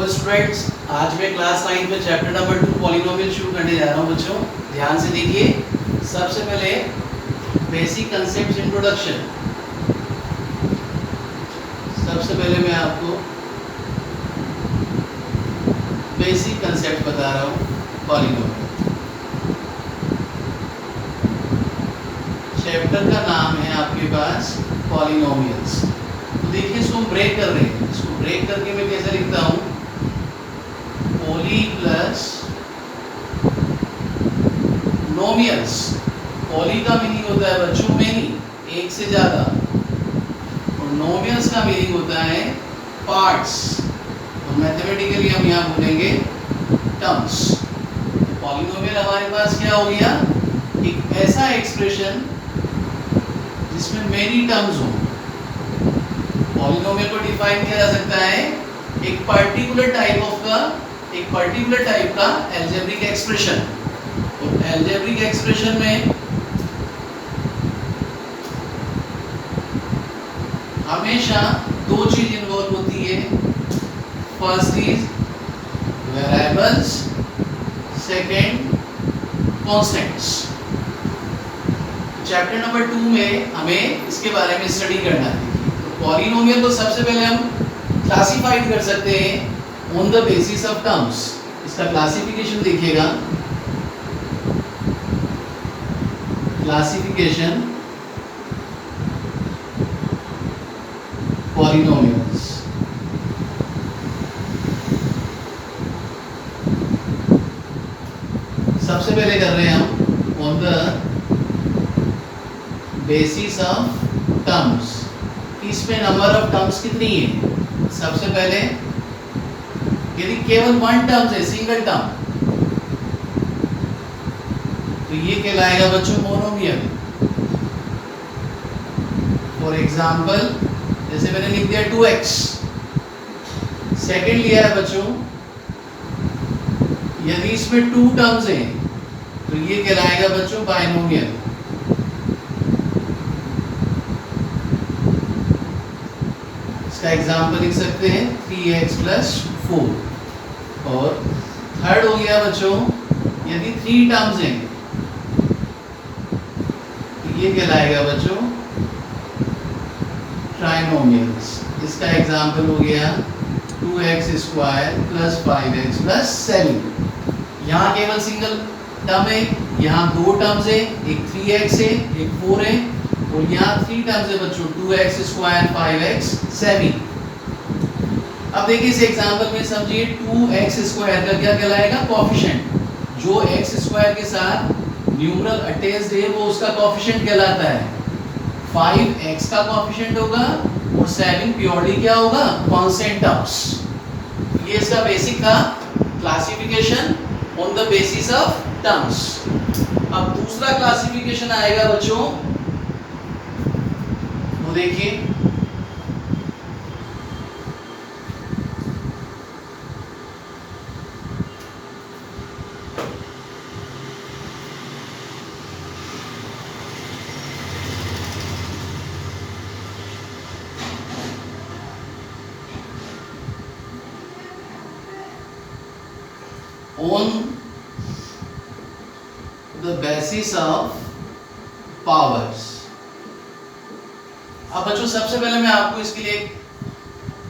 तो स्टूडेंट्स, आज मैं क्लास 9 में चैप्टर नंबर 2 पॉलिनोमियल शुरू करने जा रहा हूँ। बच्चों ध्यान से देखिए। सबसे पहले बेसिक कंसेप्ट इंट्रोडक्शन। सबसे पहले मैं आपको बेसिक कंसेप्ट बता रहा हूँ पॉलिनोमियल। चैप्टर का नाम है आपके पास पॉलिनोमियल्स। तो देखिए, इसको हम ब्रेक कर रहे हैं। इसको ब्रेक करके मैं कैसे लिखता हूँ? Poly plus nomials. पॉली का मीनिंग होता है बच्चों मेनी, एक से ज्यादा, और नोमियल्स का मीनिंग होता है पार्ट्स। तो मैथमेटिकली हम यहाँ बोलेंगे टर्म्स। तो पॉलिनोमियल हमारे पास क्या हो गया? एक ऐसा एक्सप्रेशन जिसमें मेनी टर्म्स हो। पॉलिनोमियल को डिफाइन किया जा सकता है एक पर्टिकुलर टाइप का अलजेब्रिक एक्सप्रेशन। और अलजेब्रिक एक्सप्रेशन में हमेशा दो चीज इन्वॉल्व होती है। First is variables, second constants. Chapter number 2 में हमें इसके बारे में स्टडी करना है। तो पॉलिनोमियल को सबसे पहले हम क्लासिफाइड कर सकते हैं on the basis of terms. इसका क्लासिफिकेशन देखिएगा। Classification polynomials. सबसे पहले कर रहे हैं हम on the basis of terms. इसमें नंबर ऑफ टर्म्स कितनी है? सबसे पहले यदि केवल वन टर्म है, सिंगल टर्म, तो ये कहलाएगा बच्चों मोनोमियल। फॉर एग्जाम्पल, जैसे मैंने लिख दिया 2x। सेकंड लिया है बच्चों, यदि इसमें 2 टर्म्स हैं तो ये कहलाएगा बच्चों बाइनोमियल। इसका एग्जाम्पल लिख सकते हैं 3x + 4। और थर्ड हो गया बच्चों, यदि 3 टर्म्स हैं तो ये कहलाएगा बच्चों ट्राइनोमियल्स। इसका एग्जाम्पल हो गया 2x² + 5x + 7। यहाँ केवल सिंगल टर्म है, यहाँ 2 टर्म्स है, एक 3x है, एक 4 है, और यहाँ 3 टर्म्स है बच्चों 2x², 5x, 7। अब देखिए इस एग्जांपल में समझिए 2x² का क्या कहलाएगा? कोएफिशिएंट। जो x² के साथ न्यूमरल अटैच्ड है वो उसका कोएफिशिएंट कहलाता है। 5x का कोएफिशिएंट होगा और 7 प्योरली क्या होगा? Constant terms. ये इसका बेसिक था, classification on the basis of terms. अब दूसरा क्लासिफिकेशन आएगा बच्चों, वो देखिए on the basis of powers। अब बच्चों सबसे पहले मैं आपको इसके लिए एक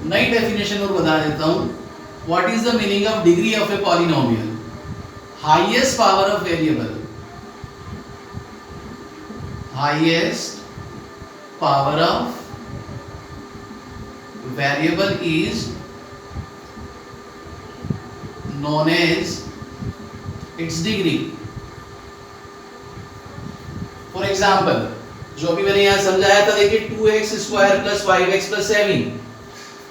नई डेफिनेशन और बता देता हूं। What is the meaning of degree of a polynomial? Highest power of variable. Highest power of variable is known as its degree। For example, जो अभी मैंने यहाँ समझाया था, देखिए 2x² + 5x + 7।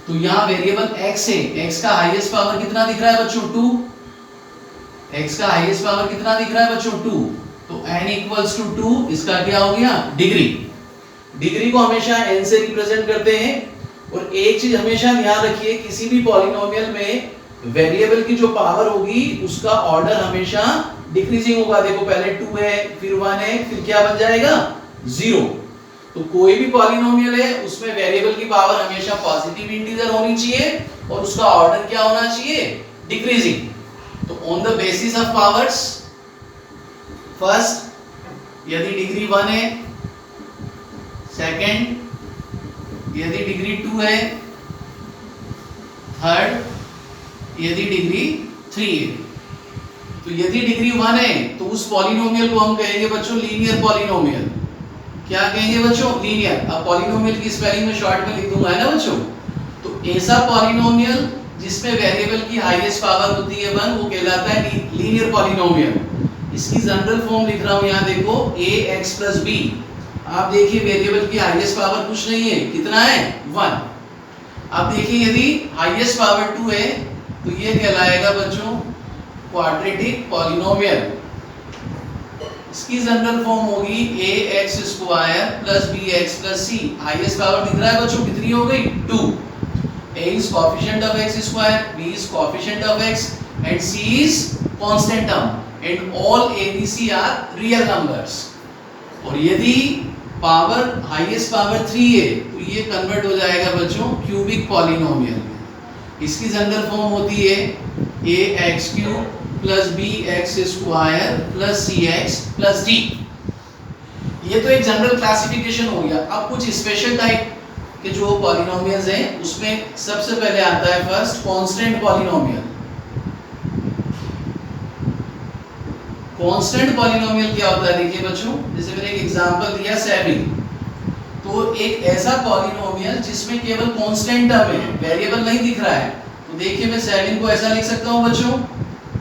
तो यहाँ वेरिएबल x है, x का हाईएस्ट पावर कितना दिख रहा है बच्चों? 2। x का हाईएस्ट पावर कितना दिख रहा है बच्चों? 2। तो n = 2, इसका क्या हो गया? डिग्री। डिग्री को हमेशा n से रिप्रेजेंट करते हैं। और एक चीज हमेशा ध्यान रखिए, किसी भी पॉलिनोमियल में वेरिएबल की जो पावर होगी उसका ऑर्डर हमेशा डिक्रीजिंग होगा। देखो पहले 2 है, फिर 1 है, फिर क्या बन जाएगा? 0। तो कोई भी पॉलिनोमियल है उसमें वेरिएबल की पावर हमेशा पॉजिटिव इंटीजर होनी चाहिए और उसका ऑर्डर क्या होना चाहिए, डिक्रीजिंग। तो on the basis of powers, first यदि डिग्री 1 है, सेकंड यदि डिग्री 2 है, थर्ड यदि डिग्री 3 है। तो यदि डिग्री 1 है तो उस पॉलिनोमियल को हम कहेंगे बच्चों लीनियर पॉलिनोमियल। क्या कहेंगे बच्चों, लीनियर। अब पॉलिनोमियल की स्पेलिंग में शॉर्ट में लिख दूंगा, है ना बच्चों। तो ऐसा पॉलिनोमियल जिसमें वेरिएबल की हाईएस्ट पावर होती है 1, वो कहलाता है लीनियर पॉलिनोमियल। इसकी जनरल फॉर्म लिख रहा हूं, यहां देखो ax + b। आप देखिए वेरिएबल की हाईएस्ट पावर कुछ नहीं है, कितना है, 1। अब देखिए यदि हाईएस्ट पावर 2 है तो ये कहलाएगा बच्चों क्वाड्रेटिक पॉलिनोमियल। इसकी जनरल फॉर्म होगी ax² + bx + c। Highest power दिख रहा है बच्चों, कितनी हो गई, 2। a is coefficient of x², b is coefficient of x and c is constant term and all a b c are real numbers। और यदि पावर हाईएस्ट पावर 3 है तो ये कन्वर्ट हो जाएगा बच्चों क्यूबिक पॉलिनोमियल में। इसकी जनरल फॉर्म होती है ax³ + bx² + cx + d। ये तो एक जनरल क्लासिफिकेशन हो गया। अब कुछ स्पेशल टाइप के जो पॉलिनोमियल्स हैं उसमें सबसे पहले आता है first constant polynomial. Constant polynomial क्या होता है, देखिए बच्चों, जैसे मैंने एक एग्जांपल दिया 7। तो एक ऐसा पॉलिनोमियल जिसमें केवल कांस्टेंट टर्म है, वेरिएबल नहीं दिख रहा है। तो देखिए मैं 7 को ऐसा लिख सकता हूं बच्चों,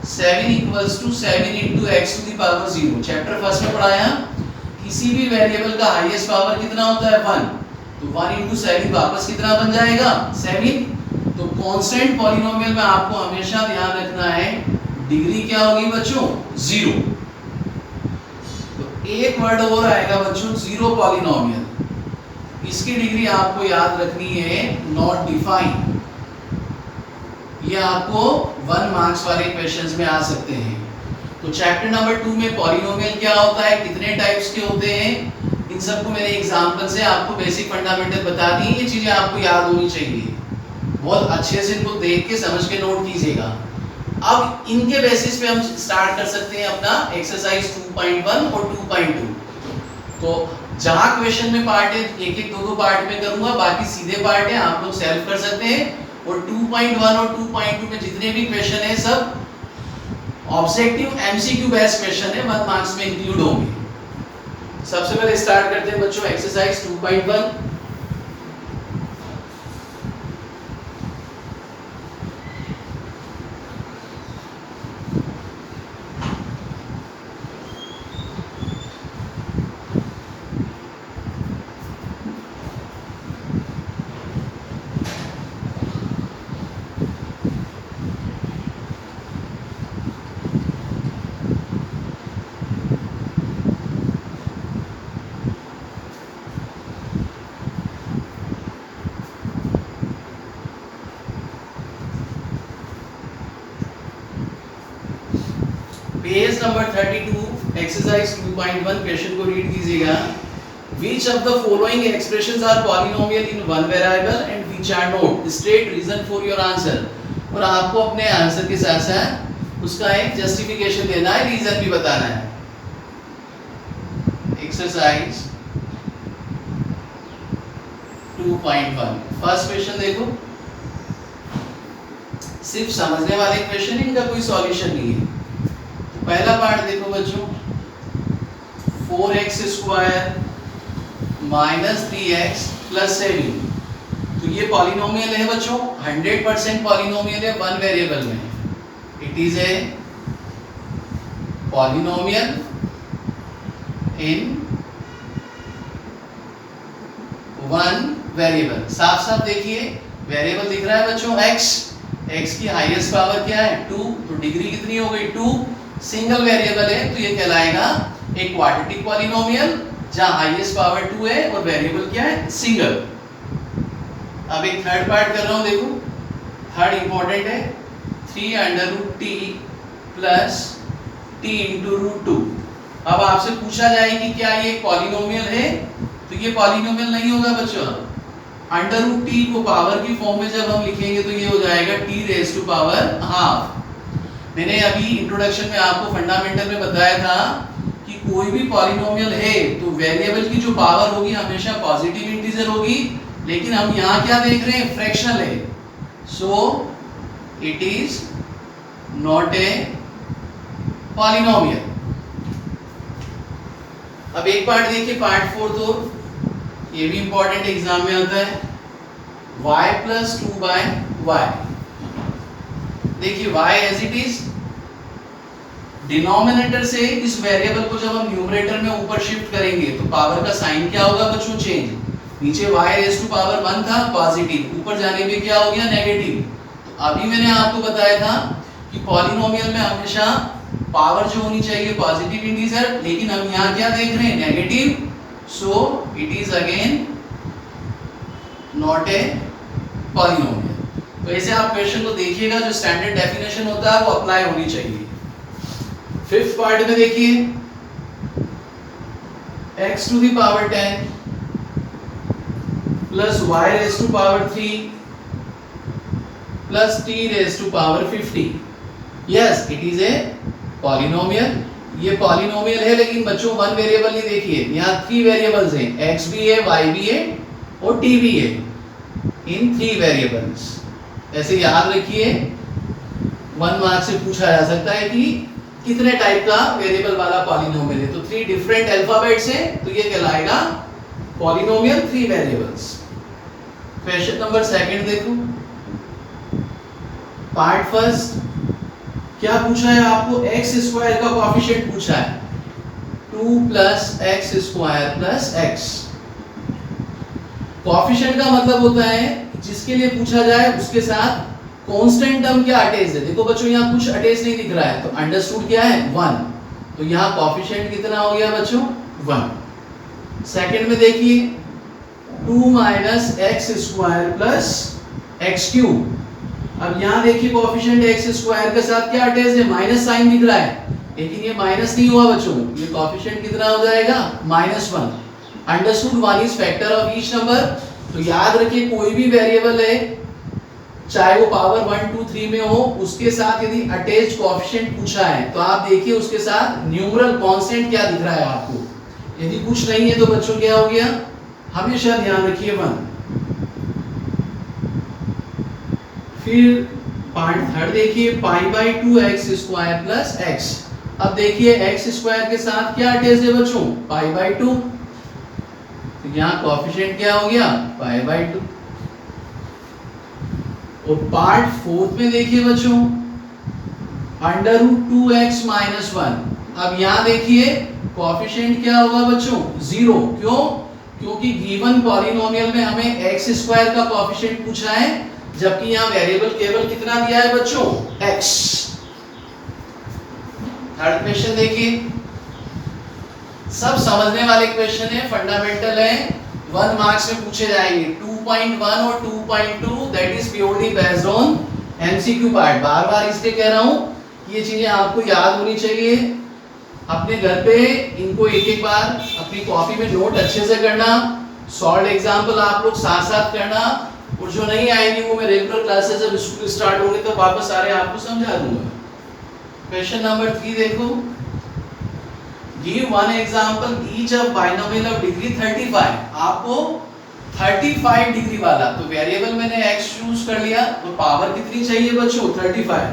7 = 7 × x⁻0। चैप्टर फर्स्ट में पढ़ाया, किसी भी वेरिएबल का हाईएस्ट पावर कितना होता है, 1। तो 1 × 7 वापस कितना बन जाएगा, 7। तो कांस्टेंट पॉलिनोमियल में आपको हमेशा ध्यान रखना है डिग्री क्या होगी बच्चों, 0। तो एक वर्ड और आएगा बच्चों, जीरो पॉलिनोमियल। इसकी डिग्री आपको याद रखनी है नॉट डिफाइंड। ये आपको 1 मार्क्स वाले क्वेश्चंस में आ सकते हैं। तो चैप्टर नंबर 2 में पॉलिनोमियल क्या होता है, कितने टाइप्स के होते हैं, इन सबको मैंने एग्जांपल से आपको बेसिक फंडामेंटल बता दी। ये चीजें आपको याद होनी चाहिए, बहुत अच्छे से इनको देख के समझ के नोट कीजिएगा। अब इनके बेसिस पे हम स्टार्ट कर सकते हैं अपना एक्सरसाइज 2.1 और 2.2। तो जहां क्वेश्चन में पार्ट है, एक एक दो पार्ट में करूंगा, बाकी सीधे पार्ट है, आप लोग सेल्फ कर सकते हैं। और 2.1 और 2.2 में जितने भी क्वेश्चन है सब ऑब्जेक्टिव एमसीक्यू बेस्ड क्वेश्चन है, 1 मार्क्स में इंक्लूड होंगे। सबसे पहले स्टार्ट करते हैं बच्चों exercise 2.1। Page number 32 exercise 2.1 question को रीड कीजिएगा। Which of the following expressions are polynomial in one variable and which are not? State reason for your answer। और आपको अपने आंसर के साथ साथ उसका एक जस्टिफिकेशन देना है, रीजन भी बताना है। एक्सरसाइज 2.1 फर्स्ट क्वेश्चन देखो, सिर्फ समझने वाले क्वेश्चन, इनका कोई सॉल्यूशन नहीं है। पहला पार्ट देखो बच्चों, 4x² - 3x + 7। तो ये पॉलिनोमियल है बच्चों, 100% पॉलिनोमियल है 1 वेरिएबल में। It is a polynomial in 1 variable. साफ साफ देखिए वेरिएबल दिख रहा है बच्चों x की हाईएस्ट पावर क्या है, 2। तो डिग्री कितनी हो गई, 2। सिंगल वेरिएबल है तो ये कहलाएगा एक क्वाड्रेटिक पॉलिनोमियल जहां हाईएस्ट पावर 2 है और वेरिएबल क्या है, सिंगल। अब एक थर्ड पार्ट कर रहा हूं, देखो थर्ड इंपॉर्टेंट है, 3√t + t × √2। अब आपसे पूछा जाए कि क्या ये पॉलिनोमियल है, तो ये पॉलिनोमियल नहीं होगा बच्चों, अंडर रूट टी को पावर की फॉर्म में जब हम लिखेंगे तो ये हो जाएगा t raise to power half. मैंने अभी इंट्रोडक्शन में आपको फंडामेंटल में बताया था कि कोई भी पॉलिनोमियल है तो वेरिएबल की जो पावर होगी हमेशा पॉजिटिव इंटीजर होगी, लेकिन हम यहाँ क्या देख रहे हैं, फ्रैक्शनल है, so it is not a polynomial. अब एक पार्ट देखिए, पार्ट 4, तो ये भी इंपॉर्टेंट एग्जाम में आता है, y प्लस 2/y। देखिए y as it is, denominator से इस वेरिएबल को जब हम न्यूमरेटर में ऊपर शिफ्ट करेंगे तो पावर का साइन क्या होगा बच्चों, चेंज। नीचे y रेज टू पावर 1 था पॉजिटिव, ऊपर जाने पे क्या हो गया, नेगेटिव। तो अभी मैंने आपको बताया था कि पॉलिनोमियल में हमेशा पावर जो होनी चाहिए पॉजिटिव इंटीजर, लेकिन हम यहाँ क्या देख रहे हैं, negative, so it is again not a polynomial. तो ऐसे आप क्वेश्चन को देखिएगा, जो स्टैंडर्ड डेफिनेशन होता है वो अप्लाई होनी चाहिए। फिफ्थ पार्ट में देखिए, x to the power 10 plus y raise to power 3 plus t raise to power 50। Yes, it is a polynomial. ये पॉलिनोमियल है, लेकिन बच्चों वन वेरिएबल नहीं, देखिए यहाँ 3 वेरिएबल्स हैं, x भी है, y भी है और t भी है, इन 3 वेरिएबल्स। ऐसे याद रखिए, 1 मार्क से पूछा जा सकता है कि कितने टाइप का वेरिएबल वाला पॉलिनोमियल है, तो 3 डिफरेंट अल्फाबेट्स हैं, तो ये कहलाएगा पॉलिनोमियल 3 वेरिएबल्स। क्वेश्चन नंबर 2 देखो, पार्ट फर्स्ट, क्या पूछा है आपको, x स्क्वायर का कोएफिशिएंट पूछा है, 2 plus x square plus x। Coefficient का मतलब होता है जिसके लिए पूछा जाए उसके साथ कांस्टेंट टर्म क्या अटैच है। देखो बच्चों यहाँ कुछ अटैच नहीं दिख रहा है, तो अंडरस्टूड क्या है, 1, तो यहाँ कोएफिशिएंट कितना हो गया बच्चों, 1। सेकंड में देखिए, 2 minus x square plus x cube. अब यहाँ देखिए कोएफिशिएंट एक्स स्क्वायर के साथ क्या अटैच है, माइनस साइन दिख रहा है, लेकिन ये माइनस नहीं हुआ बच्चों, ये कोएफिशिएंट कितना हो जाएगा, -1। Understood, 1 is factor of each number. तो याद रखिए कोई भी वेरिएबल है, चाहे वो पावर 1 2 3 में हो, उसके साथ यदि अटैच कोएफिशिएंट पूछा है तो आप देखिए उसके साथ न्यूमरल कांस्टेंट क्या दिख रहा है आपको। यदि कुछ नहीं है तो बच्चों क्या हो गया, हमेशा ध्यान रखिए 1। फिर पार्ट थर्ड देखिए, π/2x स्क्वायर प्लस x। अब देखिए x स्क्वायर के साथ क्या अटैच है बच्चों, π/2, तो यहाँ कोएफिशिएंट क्या हो गया, π/2। और पार्ट फोर्थ में देखिए बच्चों, √2x - 1। अब यहाँ देखिए कोएफिशिएंट क्या होगा बच्चों, 0। क्यों, क्योंकि गिवन पॉलिनोमियल में हमें x स्क्वायर का कोएफिशिएंट पूछा है, जबकि यहाँ वेरिएबल केवल कितना दिया है बच्चों, x। थर्ड क्वेश्चन देखिए, सब समझने वाले क्वेश्चन है, फंडामेंटल है, 1 मार्क्स में पूछे जाएंगे। 2.1 और 2.2 that is purely based on MCQ part. बार बार इसलिए कह रहा हूँ, ये चीजें आपको याद होनी चाहिए। अपने घर पे इनको एक एक बार अपनी कॉपी में नोट अच्छे से करना, सॉल्व एग्जाम्पल आप लोग साथ साथ करना, और जो नहीं आएंगे वो मैं रेगुलर क्लासेस जब स्कूल स्टार्ट होंगे तो वापस सारे आपको समझा दूंगा। क्वेश्चन नंबर 3 देखो, give one example each of binomial of degree 35। आपको 35 डिग्री वाला, तो वेरिएबल मैंने x चूज कर लिया, तो पावर कितनी चाहिए बच्चों, 35।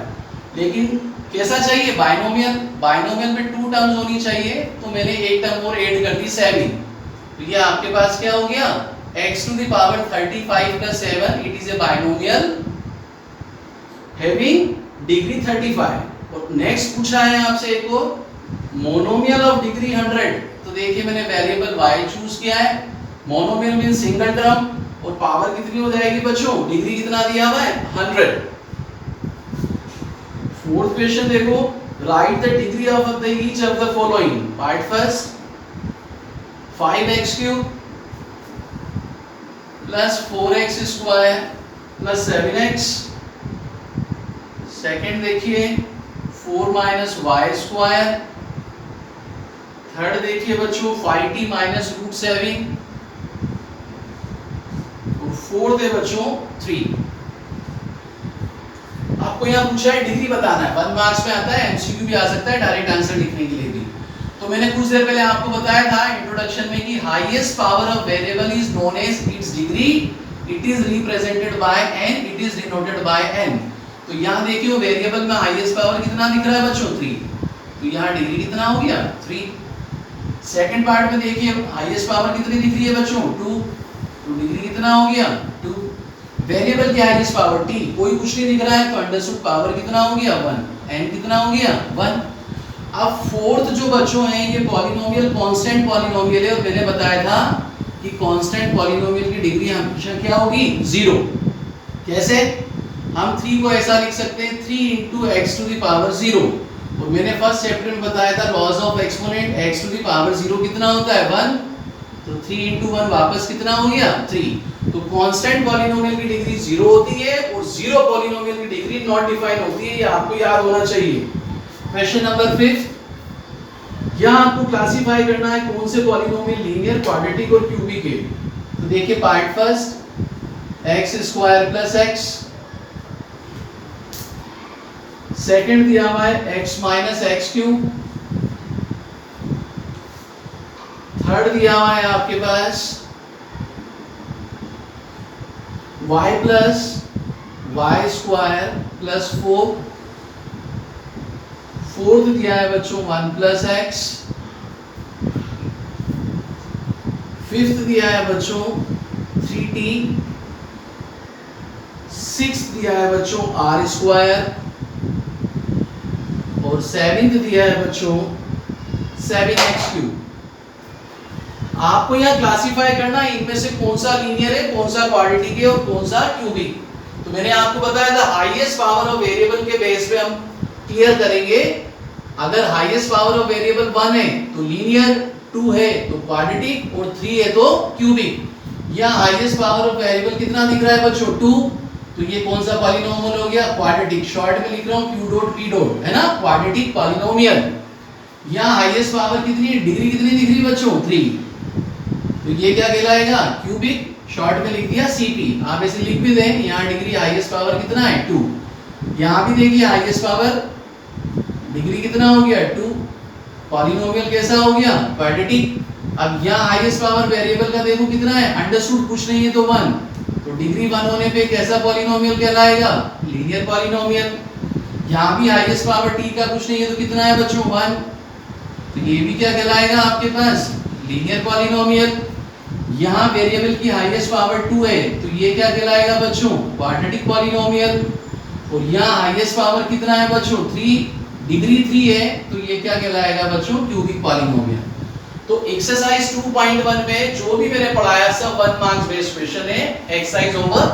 लेकिन कैसा चाहिए, बाइनोमियल। बाइनोमियल में 2 टर्म्स होनी चाहिए, तो मैंने एक टर्म और ऐड कर दी 7। तो ये आपके पास क्या हो गया, x to the power 35 plus 7, it is a binomial having degree 35। और नेक्स्ट पूछा है आपसे एक और, मोनोमियल ऑफ डिग्री 100। तो देखिए मैंने वेरिएबल y चूज किया है, मोनोमियल मींस सिंगल टर्म, और पावर कितनी हो जाएगी बच्चों, डिग्री कितना दिया हुआ है, 100। फोर्थ क्वेश्चन देखो, right the degree of the each of the following. Part first, 5x³ plus 4x square plus 7x। Second देखिए 4 माइनस वाई स्क्वायर। थर्ड देखिए बच्चों 5t माइनस √7। और फोर्थ है बच्चों 3। आपको यहाँ पूछा है डिग्री बताना है, 1 मार्क्स में आता है, एमसीक्यू भी आ सकता है डायरेक्ट आंसर लिखने के लिए भी। तो मैंने कुछ देर पहले आपको बताया था इंट्रोडक्शन में कि highest power of variable is known as its degree, it is represented by n, it is denoted by n। तो यहाँ देखिए वो वेरिएबल में हाईएस्ट पावर कितना दिख रहा है बच्चों 3, तो यहाँ डिग्री कितना हो गया 3। सेकंड पार्ट में देखिए हाईएस्ट पावर कितनी दिख रही है बच्चों 2, तो डिग्री कितना हो गया 2। वेरिएबल की हाईएस्ट पावर t, कोई कुछ नहीं दिख रहा है तो अंडरस्टूड पावर कितना हो गया 1, n कितना हो गया 1। अब फोर्थ जो बच्चों हैं ये पॉलिनोमियल कांस्टेंट पॉलिनोमियल है, और मैंने बताया था कि कांस्टेंट पॉलिनोमियल की डिग्री हमेशा क्या होगी 0। कैसे? हम 3 को ऐसा लिख सकते हैं 3 × x टू द पावर 0, और मैंने फर्स्ट चैप्टर में बताया था laws of exponent x to the power 0 कितना होता है 1, तो 3 × 1 वापस कितना हो गया 3। तो कांस्टेंट पॉलिनोमियल की डिग्री 0 होती है और 0 पॉलिनोमियल की डिग्री नॉट डिफाइन होती है, ये आपको याद होना चाहिए। क्वेश्चन नंबर 5, यहाँ आपको क्लासिफाई करना है कौन से पॉलिनोमियल लीनियर, क्वाड्रेटिक और क्यूबिक है। तो देखिए part first x² + x, second दिया हुआ है x - x³, थर्ड दिया हुआ है आपके पास y + y² + 4, फोर्थ दिया है बच्चों 1 + x, फिफ्थ दिया है बच्चों 3t, सिक्स्थ दिया है बच्चों r², और सेवेंथ दिया है बच्चों 7x³। आपको यहाँ क्लासिफाई करना है इनमें से कौन सा लीनियर है, कौन सा क्वाड्रेटिक है और कौन सा क्यूबिक। तो मैंने आपको बताया था हाईएस्ट पावर ऑफ वेरिएबल के बेस पे हम क्लियर करेंगे। अगर हाईएस्ट पावर ऑफ वेरिएबल 1 है तो लीनियर, 2 है तो क्वाड्रेटिक और 3 है तो क्यूबिक। यहाँ हाईएस्ट पावर ऑफ वेरिएबल कितना दिख रहा है बच्चों 2, तो ये कौन सा पॉलिनोमियल हो गया क्वाड्रेटिक, शॉर्ट में लिख रहा हूँ q डॉट p डॉट, है ना, क्वाड्रेटिक पॉलिनोमियल। यहाँ हाईएस्ट पावर कितनी है, डिग्री कितनी दिख रही है बच्चों 3, तो ये क्या कहलाएगा क्यूबिक, शॉर्ट में लिख दिया cp। आप ऐसे लिख भी दें, यहाँ डिग्री हाईएस्ट पावर कितना है 2, यहाँ भी देखिए हाईएस्ट पावर डिग्री कितना हो गया 2, पॉलिनोमियल कैसा हो गया क्वाड्रेटिक। अब यहाँ हाईएस्ट पावर वेरिएबल का देखो कितना है, अंडरस्टूड कुछ नहीं है तो 1, तो डिग्री 1 होने पे कैसा पॉलिनोमियल कहलाएगा लीनियर पॉलिनोमियल। यहाँ भी हाईएस्ट पावर t का कुछ नहीं है तो कितना है बच्चों 1, तो ये भी क्या कहलाएगा आपके पास लीनियर पॉलिनोमियल। यहाँ वेरिएबल की हाईएस्ट पावर 2 है तो ये क्या कहलाएगा बच्चों क्वाड्रेटिक पॉलिनोमियल। और यहाँ हाईएस्ट पावर कितना है बच्चों 3, डिग्री 3 है तो ये क्या कहलाएगा बच्चों क्यूबिक पॉलिनोमियल। तो एक्सरसाइज 2.1 में जो भी मैंने पढ़ाया सब 1 मार्क्स बेस्ड क्वेश्चन है, एक्सरसाइज ओवर।